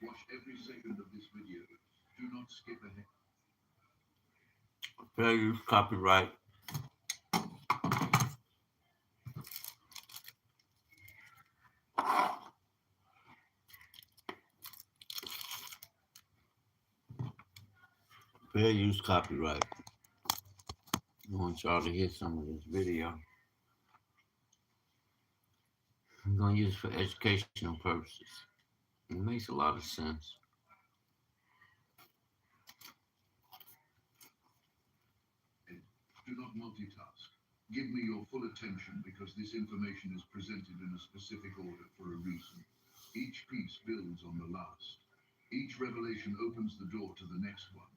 Watch every second of this video. Do not skip ahead. Fair use copyright. Fair use copyright. I want y'all to hear some of this video. I'm going to use it for educational purposes. It makes a lot of sense. Do not multitask. Give me your full attention because this information is presented in a specific order for a reason. Each piece builds on the last. Each revelation opens the door to the next one.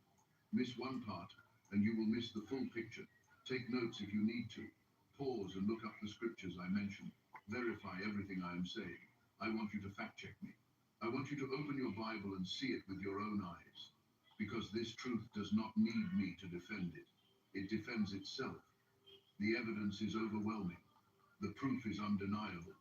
Miss one part, and you will miss the full picture. Take notes if you need to. Pause and look up the scriptures I mentioned. Verify everything I am saying. I want you to fact check me. I want you to open your Bible and see it with your own eyes. Because this truth does not need me to defend it. It defends itself. The evidence is overwhelming. The proof is undeniable.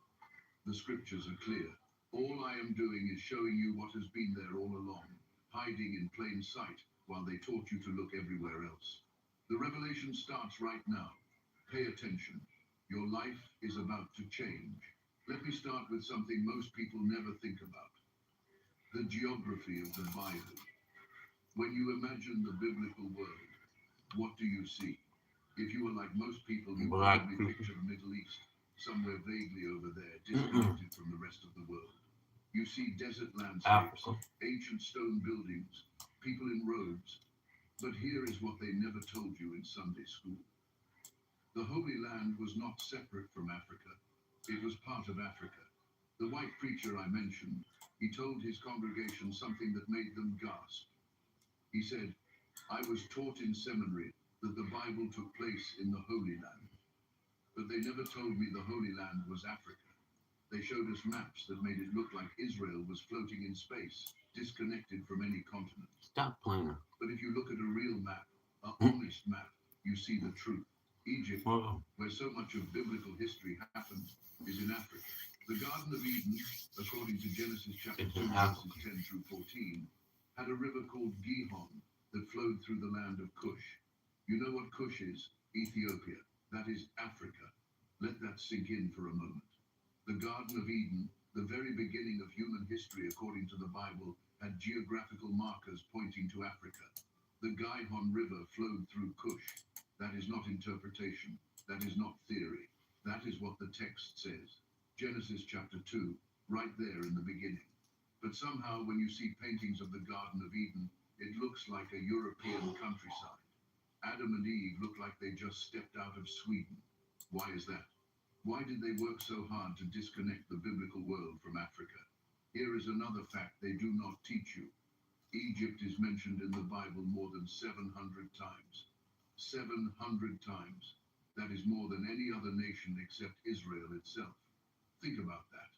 The scriptures are clear. All I am doing is showing you what has been there all along, hiding in plain sight while they taught you to look everywhere else. The revelation starts right now. Pay attention. Your life is about to change. Let me start with something most people never think about. The geography of the Bible. When you imagine the biblical world, what do you see? If you are like most people, you Black probably people. picture the Middle East, somewhere vaguely over there, disconnected from the rest of the world. You see desert landscapes, Africa. ancient stone buildings, people in robes. But here is what they never told you in Sunday school. The Holy Land was not separate from Africa. It was part of Africa. The white preacher I mentioned, he told his congregation something that made them gasp. He said, I was taught in seminary that the Bible took place in the Holy Land. But they never told me the Holy Land was Africa. They showed us maps that made it look like Israel was floating in space, disconnected from any continent. Stop playing. But if you look at a real map, an honest map, you see the truth. Egypt, Oh, where so much of biblical history happened, is in Africa. The Garden of Eden, according to Genesis chapter it's 2, in verses Africa. 10 through 14, had a river called Gihon that flowed through the land of Cush. You know what Cush is? Ethiopia. That is Africa. Let that sink in for a moment. The Garden of Eden, the very beginning of human history according to the Bible, had geographical markers pointing to Africa. The Gihon River flowed through Cush. That is not interpretation. That is not theory. That is what the text says. Genesis chapter 2, right there in the beginning. But somehow when you see paintings of the Garden of Eden, it looks like a European countryside. Adam and Eve look like they just stepped out of Sweden. Why is that? Why did they work so hard to disconnect the biblical world from Africa? Here is another fact they do not teach you. Egypt is mentioned in the Bible more than 700 times. 700 times. That is more than any other nation except Israel itself. Think about that.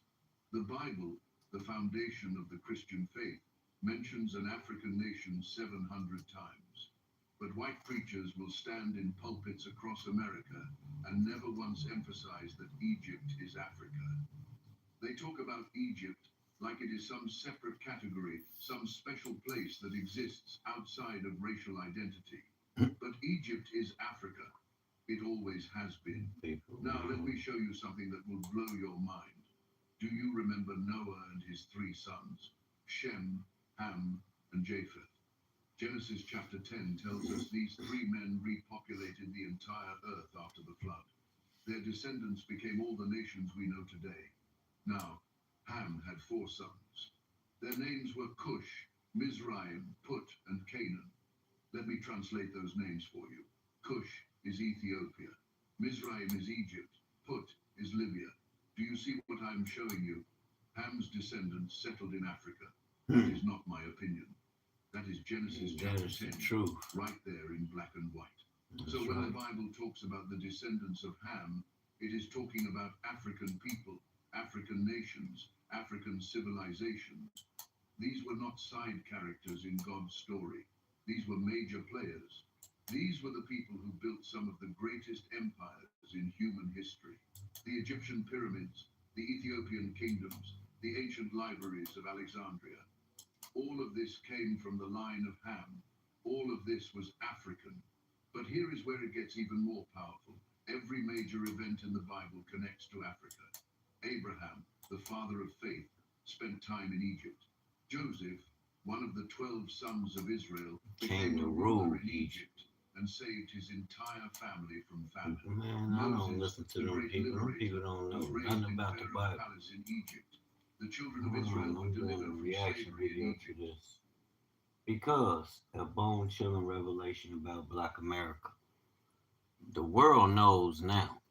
The Bible, the foundation of the Christian faith, mentions an African nation 700 times. But white preachers will stand in pulpits across America and never once emphasize that Egypt is Africa. They talk about Egypt like it is some separate category, some special place that exists outside of racial identity. But Egypt is Africa. It always has been. People. Now let me show you something that will blow your mind. Do you remember Noah and his three sons, Shem, Ham, and Japheth? Genesis chapter 10 tells us these three men repopulated the entire earth after the flood. Their descendants became all the nations we know today. Now, Ham had four sons. Their names were Cush, Mizraim, Put, and Canaan. Let me translate those names for you. Cush is Ethiopia. Mizraim is Egypt. Put is Libya. Do you see what I am showing you? Ham's descendants settled in Africa. That is not my opinion. That is Genesis That chapter is the 10, truth. right there in black and white. That's So when right. the Bible talks about the descendants of Ham, it is talking about African people, African nations, African civilizations. These were not side characters in God's story. These were major players. These were the people who built some of the greatest empires in human history. The Egyptian pyramids, the Ethiopian kingdoms, the ancient libraries of Alexandria. All of this came from the line of Ham. All of this was African. But here is where it gets even more powerful. Every major event in the Bible connects to Africa. Abraham, the father of faith, spent time in Egypt. Joseph, one of the 12 sons of Israel, became a ruler in Egypt and saved his entire family from famine. Man, I don't listen to them people. Them people don't know nothing about the Bible. Palace in Egypt. The children of Israel were delivered from slavery in Egypt. Because a bone-chilling revelation about Black America. The world knows now.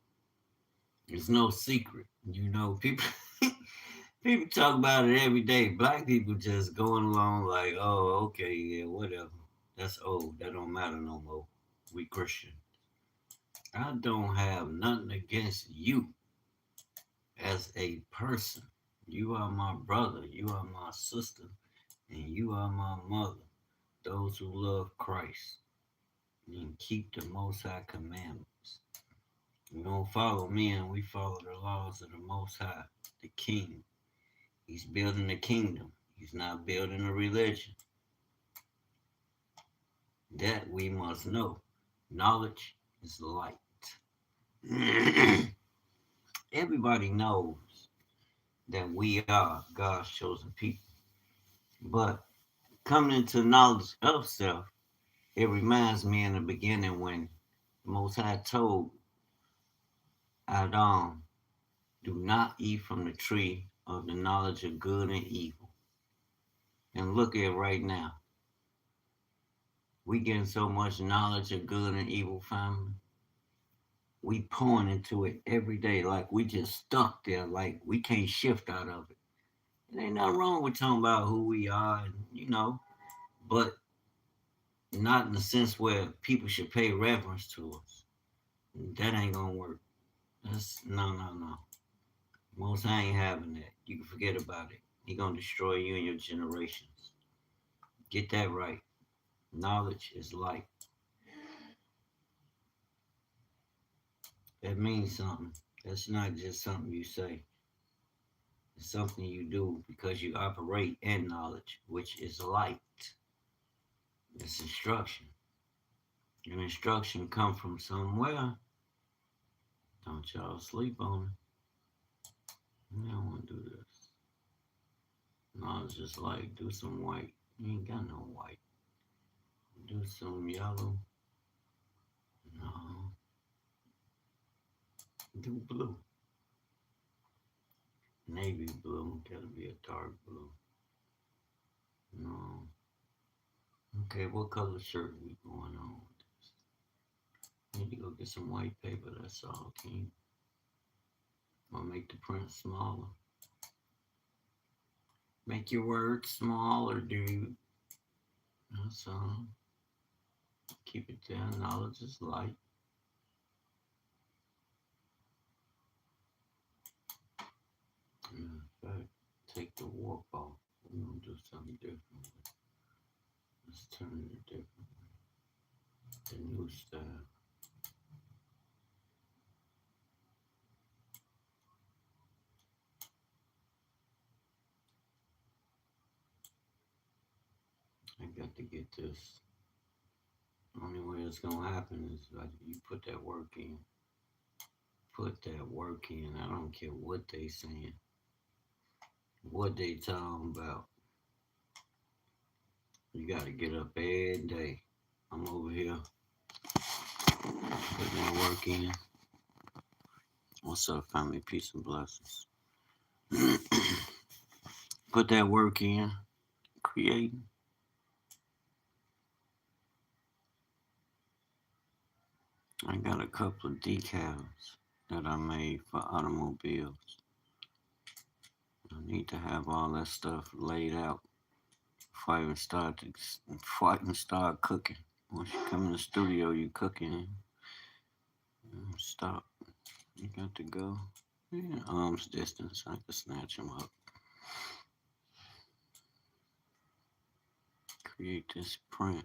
It's no secret. You know, people people talk about it every day. Black people just going along like, oh, okay, yeah, whatever. That's old. That don't matter no more. We Christian. I don't have nothing against you as a person. You are my brother. You are my sister. And you are my mother. Those who love Christ and keep the Most High commandments. We don't follow men, we follow the laws of the Most High, the King. He's building a kingdom. He's not building a religion. That we must know. Knowledge is light. Everybody knows that we are God's chosen people. But coming into knowledge of self, it reminds me in the beginning when the Most High told Adam, do not eat from the tree of the knowledge of good and evil. And look at right now. We getting so much knowledge of good and evil, family. We pouring into it every day like we just stuck there, like we can't shift out of it. It ain't nothing wrong with talking about who we are, but not in the sense where people should pay reverence to us. That ain't gonna work. That's no. Most I ain't having that. You can forget about it. He gonna destroy you and your generations. Get that right. Knowledge is light. That means something. That's not just something you say. It's something you do because you operate in knowledge, which is light. It's instruction. And instruction come from somewhere. Don't y'all sleep on it. I don't want to do this. Knowledge is light. Do some white. You ain't got no white. Do some yellow. No. Do blue. Navy blue. Gotta be a dark blue. No. Okay, what color shirt we going on with this? Need to go get some white paper, that's all, King. I'll make the print smaller. Make your words smaller, dude. That's all. Keep it down. Knowledge is light. In fact, take the warp off. We're going to do something different. Let's turn it different. The new style. I got to get this. The only way it's going to happen is like you put that work in. Put that work in. I don't care what they saying. What they talking about. You got to get up every day. I'm over here putting that work in. What's up, family? Peace and blessings. Put that work in. Creating. I got a couple of decals that I made for automobiles. I need to have all that stuff laid out before I even start cooking. Once you come in the studio, you cooking. Stop. You got to go. Yeah, arm's distance. I can snatch them up. Create this print.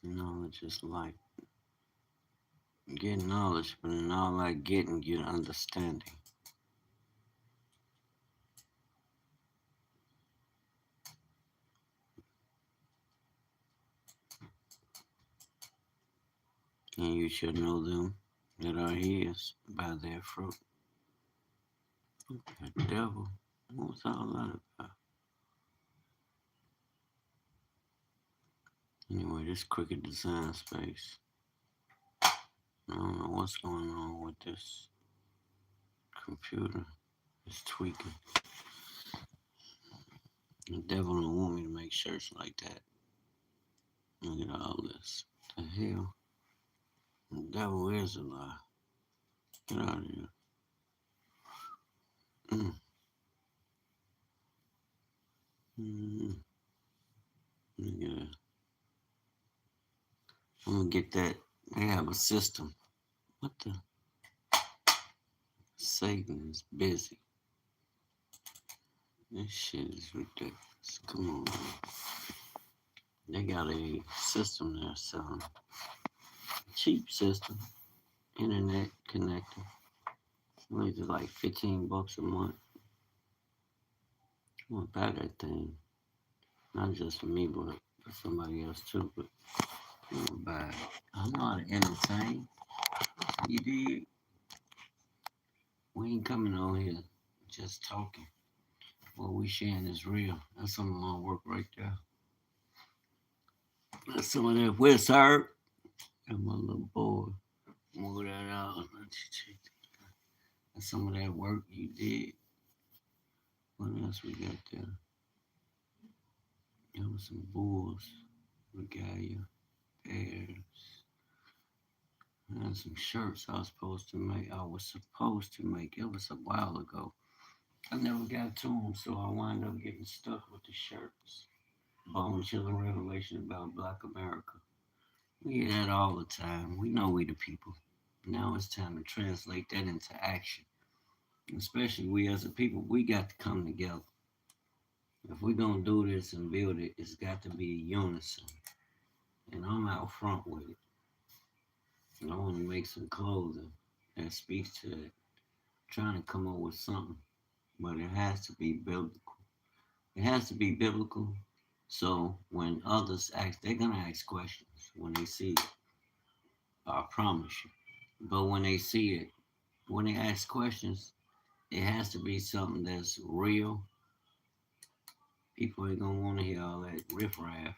Knowledge is light. Get knowledge, but in all that getting, get understanding. And you shall know them that are his by their fruit. The devil, what's all that about? Anyway, this Cricket Design Space. I don't know what's going on with this computer. It's tweaking. The devil don't want me to make shirts like that. Look at all this. What the hell? The devil is a lie. Get out of here. Mm. Mm. Look at that. I'm gonna get that. They have a system. What the? Satan is busy. This shit is ridiculous. Come on, man. They got a system there selling. Cheap system. Internet connected. It's like $15 a month. I want to buy that thing. Not just for me, but for somebody else too. But I want to buy it. I know how to entertain. You did. We ain't coming on here just talking. What we sharing is real. That's some of my work right there. That's some of that West Herb. And my little boy. Move that out. That's some of that work you did. What else we got there? There was some bulls, regalia, bears. And some shirts I was supposed to make. It was a while ago. I never got to them, so I wound up getting stuck with the shirts. Bone chilling revelation about Black America. We hear that all the time. We know we the people. Now it's time to translate that into action. Especially we as a people, we got to come together. If we're going to do this and build it, it's got to be unison. And I'm out front with it. And I want to make some clothing that speaks to it. Trying to come up with something. But it has to be biblical. It has to be biblical. So when others ask, they're going to ask questions when they see it. I promise you. But when they see it, when they ask questions, it has to be something that's real. People ain't going to want to hear all that riffraff.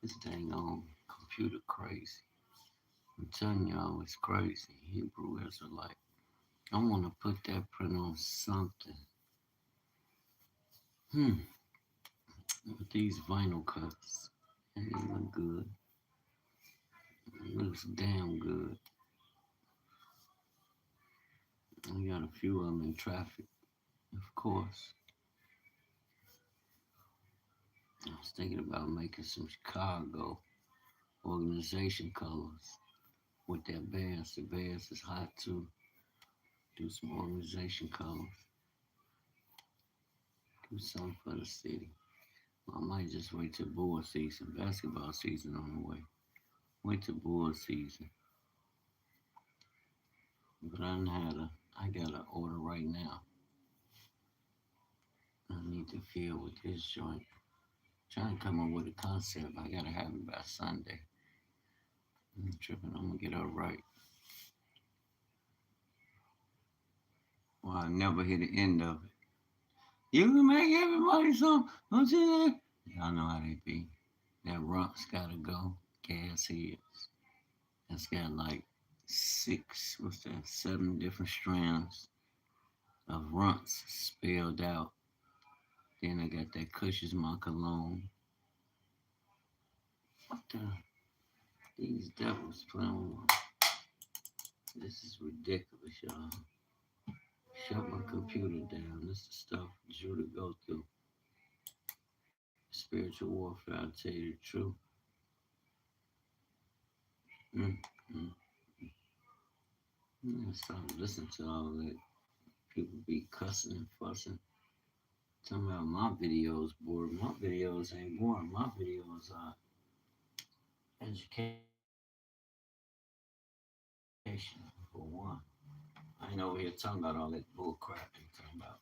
This dang on computer crazy. I'm telling y'all, it's crazy. Hebrew Israelite. I want to put that print on something. With these vinyl cuts. And they look good. It looks damn good. We got a few of them in traffic, of course. I was thinking about making some Chicago organization colors with that Bears. The Bears is hot too. Do some organization colors. Do something for the city. I might just wait till bull season. Basketball season on the way. Wait till bull season. But I got an order right now. I need to fill with this joint. Trying to come up with a concept. I gotta have it by Sunday. I'm tripping. I'm gonna get her right. Well, I never hit the end of it. You can make everybody some, don't you? Y'all know how they be. That rump's gotta go. Gas heads. That's got like 7 different strands of runts spelled out. Then I got that Cush's my cologne. What the? These devils playing. This is ridiculous, y'all. Shut my computer down. This is the stuff Drew to go through. Spiritual warfare, I'll tell you the truth. Stop listening to all that. People be cussing and fussing. Talking about my videos boring. My videos ain't boring. My videos are education for one. I ain't over here talking about all that bull crap they talking about.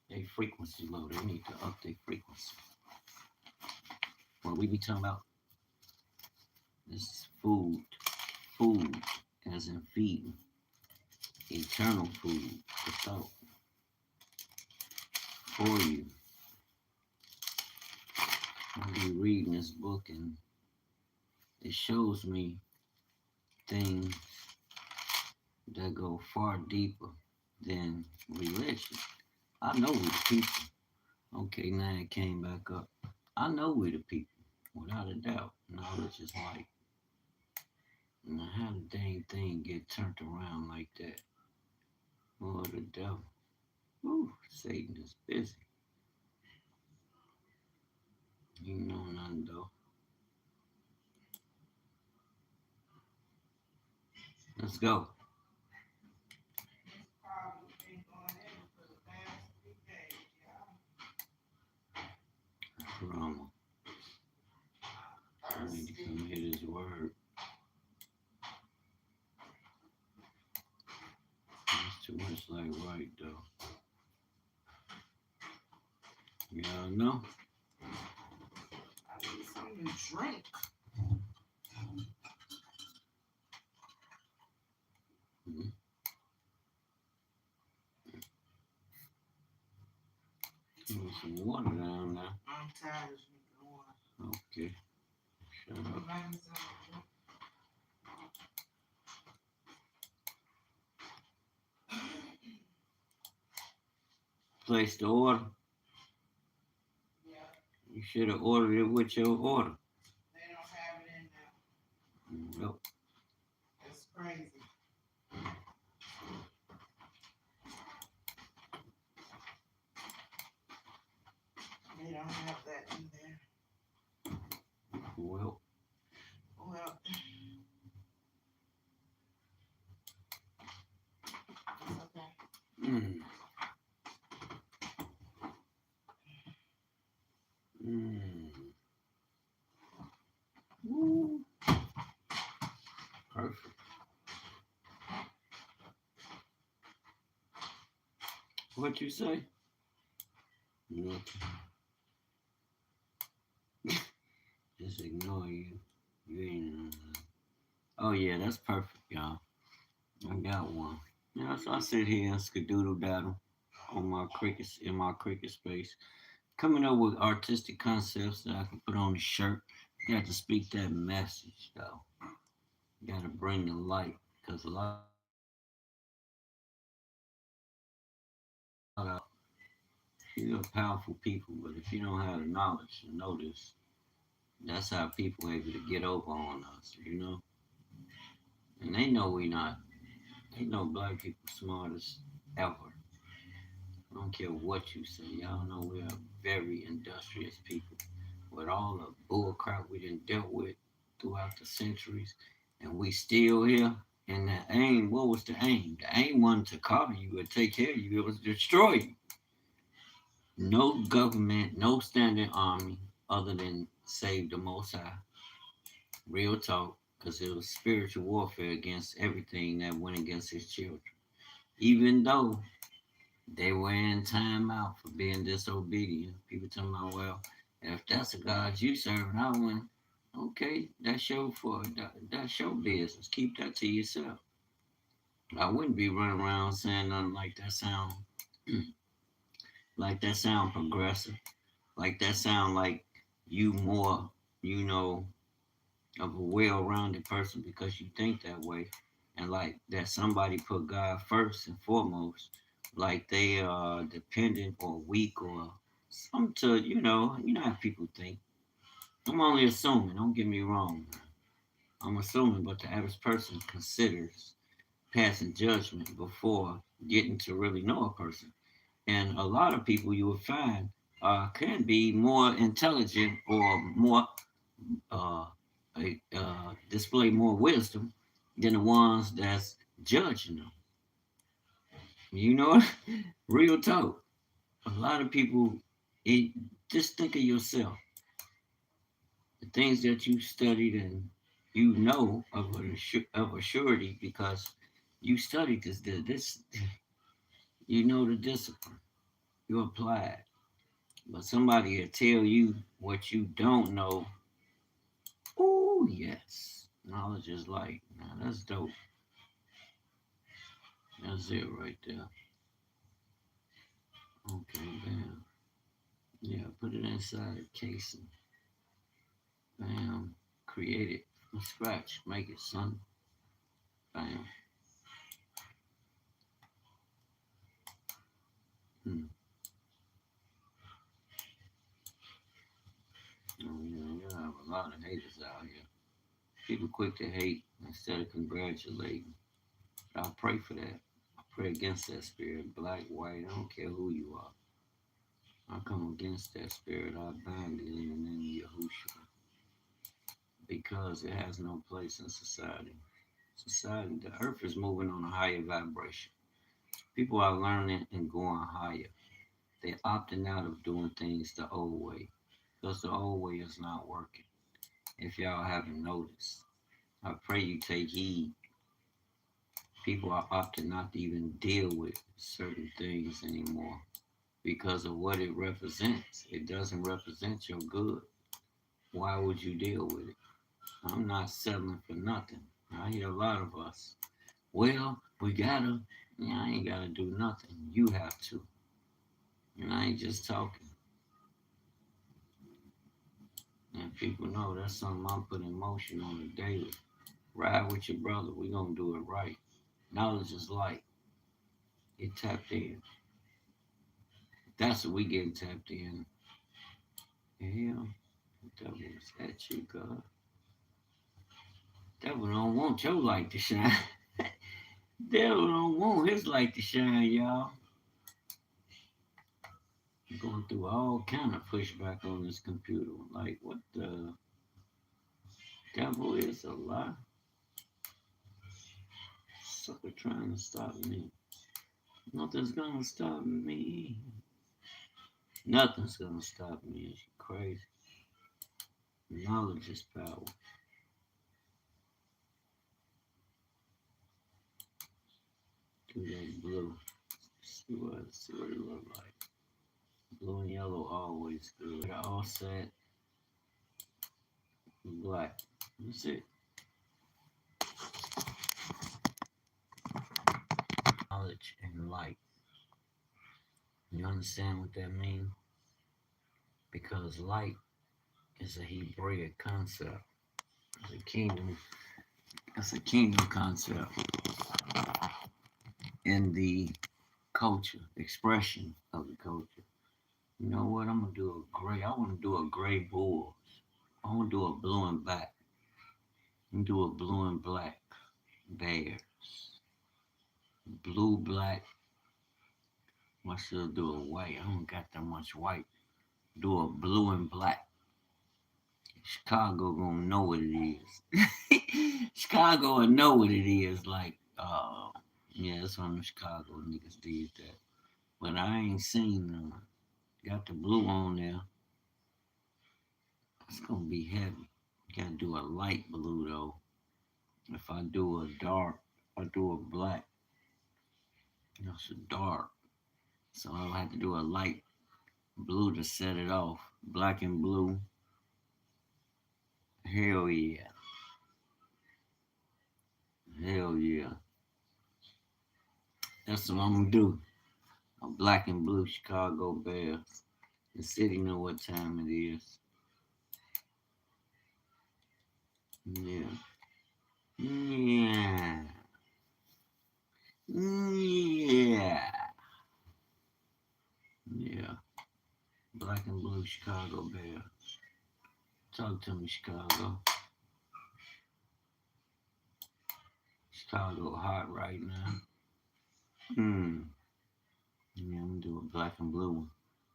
They frequency low. They need to up their frequency. What we be talking about, this is food. food, as in feeding, eternal food, the thought for you. I'll be reading this book and it shows me things that go far deeper than religion. I know we the people. Okay, now it came back up. I know we the people, without a doubt. Knowledge is light. Now, how the dang thing get turned around like that? Oh, the devil. Ooh, Satan is busy. You know nothing though. Let's go. Drama. I need to come hit his word. It's too much like right though. Y'all know? I need something to drink. Mm-hmm. Some water down there. I'm tired of drinking water. Okay. Shut up. Place the order. Yeah, You should have ordered it with your order. they don't have it in now. Nope. It's crazy. They don't have that in there. Well, Well, it's okay. mm. Mm. Woo. Perfect. What you say? Nothing. Just ignore you. You ain't. Oh yeah, that's perfect, y'all. I got one. Yeah, so I sit here and skadoodle daddle on my cricket in my cricket space, coming up with artistic concepts that I can put on a shirt. You got to speak that message though. You got to bring the light because a lot of you're powerful people, but if you don't have the knowledge to know this, that's how people are able to get over on us, you know. And they know we not. They know black people smartest ever. I don't care what you say. Y'all know we are very industrious people. With all the bull crap we done dealt with throughout the centuries, and we still here. And the aim, what was the aim? The aim wasn't to cover you or take care of you. It was to destroy you. No government, no standing army, other than save the Most High. Real talk, because it was spiritual warfare against everything that went against his children. Even though they were in time out for being disobedient. People talking about, well, if that's the God you serve, I went, okay, that's your business. Keep that to yourself. I wouldn't be running around saying nothing like that sound, like that sound progressive, like that sound like you more, you know, of a well-rounded person because you think that way, and like that somebody put God first and foremost, like they are dependent or weak or some to you know how people think. I'm only assuming. Don't get me wrong. I'm assuming, but the average person considers passing judgment before getting to really know a person. And a lot of people you will find can be more intelligent or more uh, display more wisdom than the ones that's judging them. You know, real talk. A lot of people, it, just think of yourself. The things that you studied and you know of a surety because you studied this you know the discipline. You apply it. But somebody will tell you what you don't know. Oh yes. Knowledge is light. Now that's dope. That's it right there. Okay, bam. Yeah, put it inside a casing. Bam. Create it from scratch. Make it, son. Bam. Hmm. Oh, yeah, you have a lot of haters out here. People quick to hate instead of congratulating. I pray for that. I pray against that spirit, black, white, I don't care who you are. I come against that spirit. I bind it in the name of Yahushua because it has no place in society. Society, the earth is moving on a higher vibration. People are learning and going higher. They're opting out of doing things the old way because the old way is not working. If y'all haven't noticed, I pray you take heed. People are opting not to even deal with certain things anymore because of what it represents. It doesn't represent your good. Why would you deal with it? I'm not settling for nothing. I hear a lot of us. Well, we gotta. Yeah, I ain't gotta do nothing. You have to. And I ain't just talking. And people know that's something I'm putting in motion on the daily. Ride with your brother. We gonna do it right. Knowledge is light. Get tapped in. That's what we getting tapped in. Yeah. Devil is at you, God. Devil don't want your light to shine. Devil don't want his light to shine, y'all. Going through all kind of pushback on this computer. Like, what the devil is a lie? Sucker trying to stop me. Nothing's gonna stop me. Nothing's gonna stop me. It's crazy. Knowledge is power. Do that blue. See what it look like. Blue and yellow always good. All set. Black. That's it. Knowledge and light. You understand what that means? Because light is a Hebraic concept. It's a kingdom. It's a kingdom concept in the culture, expression of the culture. You know what? I'm gonna do a gray. I want to do a gray bulls. I want to do a blue and black. I'm gonna do a blue and black bears. Blue, black. I should do a white. I don't got that much white. Do a blue and black. Chicago gonna know what it is. Chicago will know what it is. Like, yeah, that's one of the Chicago niggas did that. But I ain't seen them. Got the blue on there. It's gonna be heavy. Gotta do a light blue though. If I do a dark, if I do a black, it's a dark. So I'll have to do a light blue to set it off. Black and blue. Hell yeah. Hell yeah. That's what I'm gonna do. A black and blue Chicago Bears. The city know what time it is. Yeah. Yeah. Yeah. Yeah. Black and blue Chicago Bears. Talk to me, Chicago. Chicago hot right now. Yeah, I'm gonna do a black and blue one.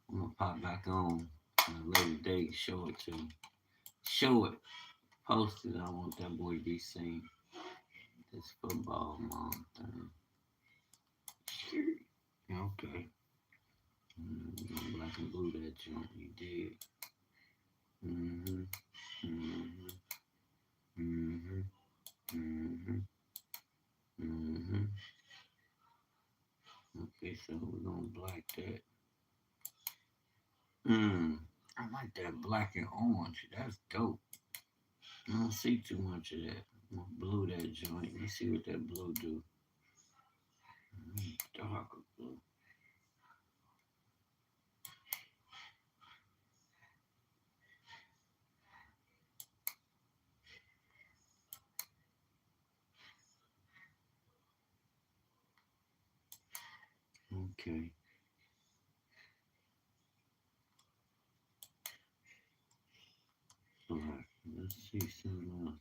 I'm gonna pop back on a later date, show it to you. Show it. Post it. I want that boy to be seen. This football mom thing. Okay. Black and blue that joint. You did. Mm-hmm. Mm-hmm. Mm-hmm. Mm-hmm. Mm-hmm. Okay, so we're gonna black that. I like that black and orange. That's dope. I don't see too much of that. Blue that joint. Let's see what that blue do. Darker blue. Okay. All right. Let's see something else.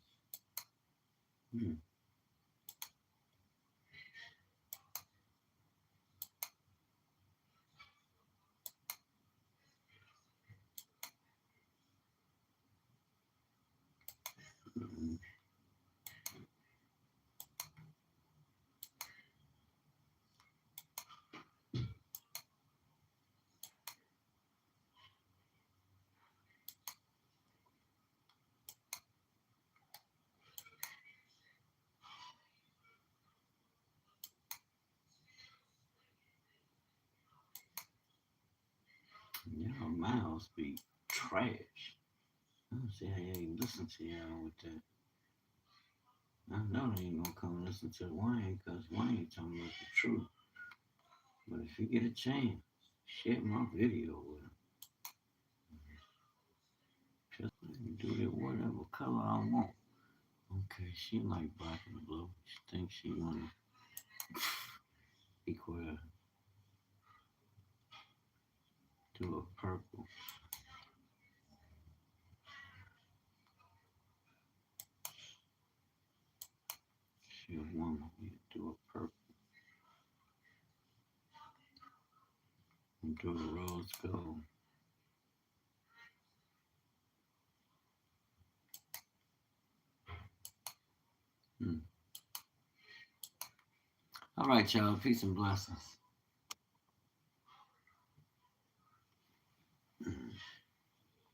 Y'all mouths be trash. I don't see how y'all even listen to y'all with that. I know they ain't gonna come listen to Wayne because Wayne talking about the truth. But if you get a chance, share my video with him. Just let me do it whatever color I want. Okay, she like black and blue. She thinks she wanna equal to a purple. She a woman. Yeah, do a purple. And do a rose gold. All right, y'all. Peace and blessings.